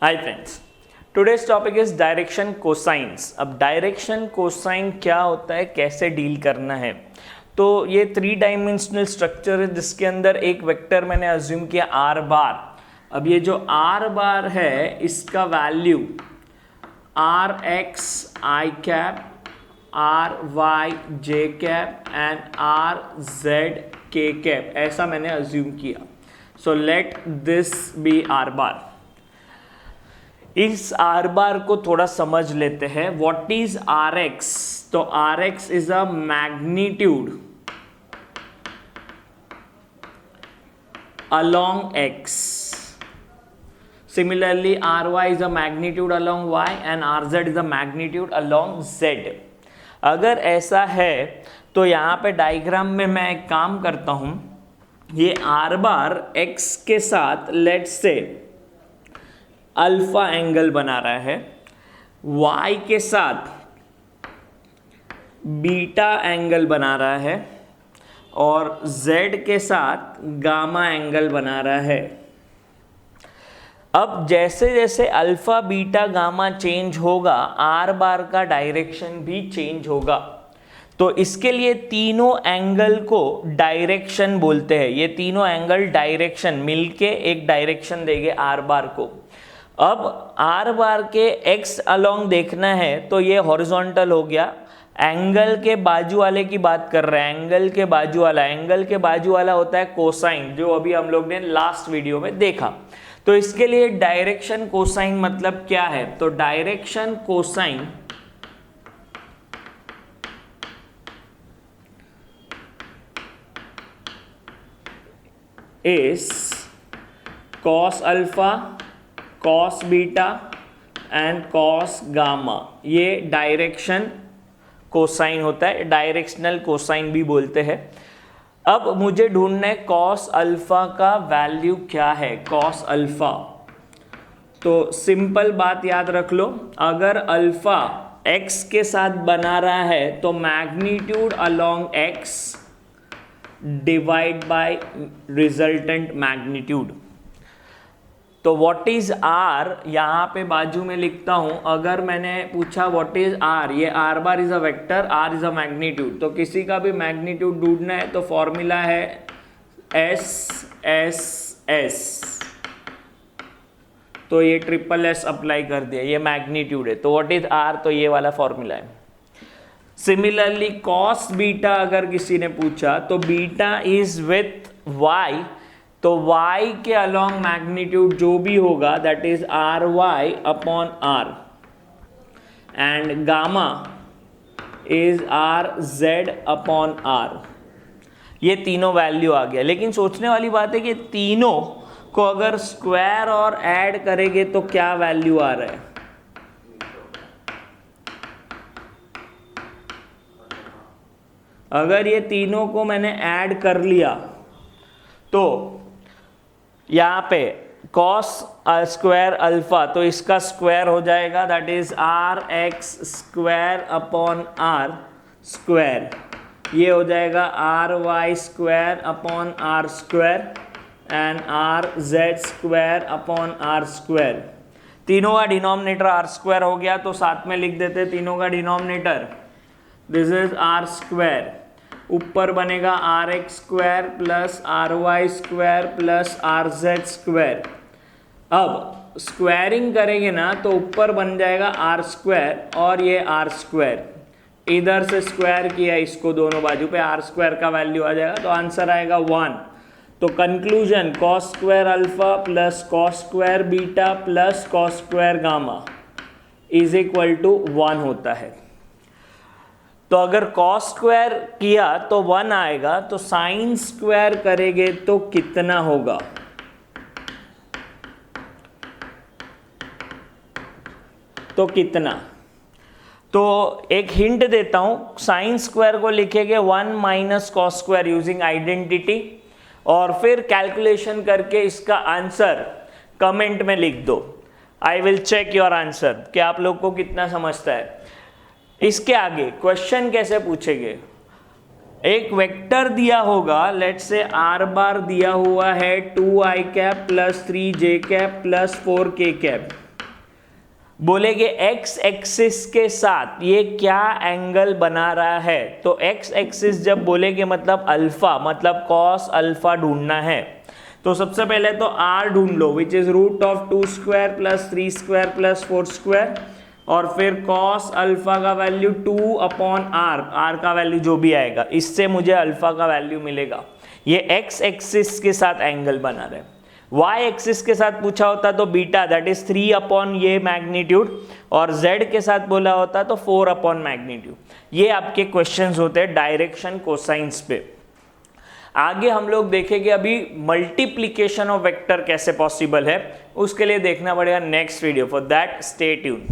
Hi friends, today's topic is direction cosines. अब direction cosine क्या होता है, कैसे डील करना है। तो ये 3 डायमेंशनल स्ट्रक्चर है जिसके अंदर एक वेक्टर मैंने अज्यूम किया आर बार। अब ये जो आर बार है इसका value R X I cap, R Y J cap and R Z K cap, ऐसा मैंने अज्यूम किया। So let this be R bar. इस आर बार को थोड़ा समझ लेते हैं। What is R X? तो R X is a magnitude along x. Similarly, ry is a magnitude along y and rz is a magnitude along z. अगर ऐसा है तो यहाँ पे डायग्राम में मैं एक काम करता हूँ, ये आर बार x के साथ लेट्स से अल्फा एंगल बना रहा है, y के साथ बीटा एंगल बना रहा है और z के साथ गामा एंगल बना रहा है। अब जैसे जैसे अल्फा बीटा गामा चेंज होगा आर बार का डायरेक्शन भी चेंज होगा। तो इसके लिए तीनों एंगल को डायरेक्शन बोलते हैं। ये तीनों एंगल डायरेक्शन मिलके एक डायरेक्शन देंगे आर बार को। अब आर बार के एक्स अलोंग देखना है तो ये हॉरिजॉन्टल हो गया। एंगल के बाजू वाले की बात कर रहे हैं, एंगल के बाजू वाला होता है कोसाइन, जो अभी हम लोग ने लास्ट वीडियो में देखा। तो इसके लिए डायरेक्शन कोसाइन मतलब क्या है? तो direction cosine is cos alpha, cos beta and cos gamma. ये डायरेक्शन कोसाइन होता है, डायरेक्शनल कोसाइन भी बोलते हैं। अब मुझे ढूंढना है कॉस अल्फा का वैल्यू क्या है। कॉस अल्फा, तो सिंपल बात याद रख लो, अगर अल्फा एक्स के साथ बना रहा है तो magnitude along X divide by resultant magnitude. तो व्हाट इज आर यहाँ पे बाजू में लिखता हूं। अगर मैंने पूछा व्हाट इज आर, ये R bar is a vector, R is a magnitude, तो किसी का भी मैग्नीट्यूड ढूंढना है तो फॉर्मूला है एस एस एस। तो ये ट्रिपल एस अप्लाई कर दिया, ये मैग्नीट्यूड है। तो व्हाट इज आर, तो ये वाला फॉर्मूला है। सिमिलरली कॉस बीटा अगर किसी ने पूछा तो बीटा इज विथ वाई, तो y के अलोंग मैग्नीट्यूड जो भी होगा that is R Y upon R, and gamma is R Z upon R. ये तीनों वैल्यू आ गया। लेकिन सोचने वाली बात है कि तीनों को अगर स्क्वायर और ऐड करेंगे तो क्या वैल्यू आ रहा है। अगर ये तीनों को मैंने ऐड कर लिया तो यहाँ पे कॉस स्क्वायर अल्फा, तो इसका स्क्वायर हो जाएगा that is R X square upon R square. ये हो जाएगा R Y square upon R square and R Z square upon R square. तीनों का डिनोमिनेटर आर स्क्वायर हो गया, तो साथ में लिख देते तीनों का denominator, this is R square. ऊपर बनेगा R X square plus R Y square plus R Z square. अब स्क्वायरिंग करेंगे ना तो ऊपर बन जाएगा आर स्क्वायर और ये आर स्क्वायर। इधर से स्क्वायर किया इसको दोनों बाजू पे, आर स्क्वायर का वैल्यू आ जाएगा, तो आंसर आएगा 1। तो conclusion cos square alpha plus cos square beta plus cos square gamma is equal to 1 होता है। तो अगर कॉस स्क्वायर किया तो 1 आएगा, तो साइन स्क्वायर करेंगे तो कितना होगा। तो कितना, तो एक हिंट देता हूं, साइन स्क्वायर को लिखेंगे 1 minus cos square using identity, और फिर कैलकुलेशन करके इसका आंसर कमेंट में लिख दो। I will check your answer कि आप लोग को कितना समझता है। इसके आगे क्वेश्चन कैसे पूछेंगे, एक वेक्टर दिया होगा, लेट्स से आर बार दिया हुआ है 2 आई कैप प्लस 3 जे कैप प्लस 4 के कैप। बोलेगे एक्स एक्सिस के साथ ये क्या एंगल बना रहा है, तो एक्स एक्सिस जब बोलेगे मतलब अल्फा, मतलब कॉस अल्फा ढूंढना है। तो सबसे पहले तो आर ढूंढ लो, which is root of 2 square plus 3 square plus 4 square, और फिर कॉस अल्फा का वैल्यू 2 अपॉन आर, आर का वैल्यू जो भी आएगा, इससे मुझे अल्फा का वैल्यू मिलेगा। ये एक्स एक्सिस के साथ एंगल बना रहे। वाई एक्सिस के साथ पूछा होता तो बीटा दैट इज 3 अपॉन ये मैग्नीट्यूड, और जेड के साथ बोला होता तो 4 अपॉन मैग्नीट्यूड। ये आपके क्वेश्चंस होते हैं डायरेक्शन कोसाइंस पे। आगे हम लोग देखेंगे अभी मल्टीप्लीकेशन ऑफ वेक्टर कैसे पॉसिबल है, उसके लिए देखना पड़ेगा next video. For that stay tune.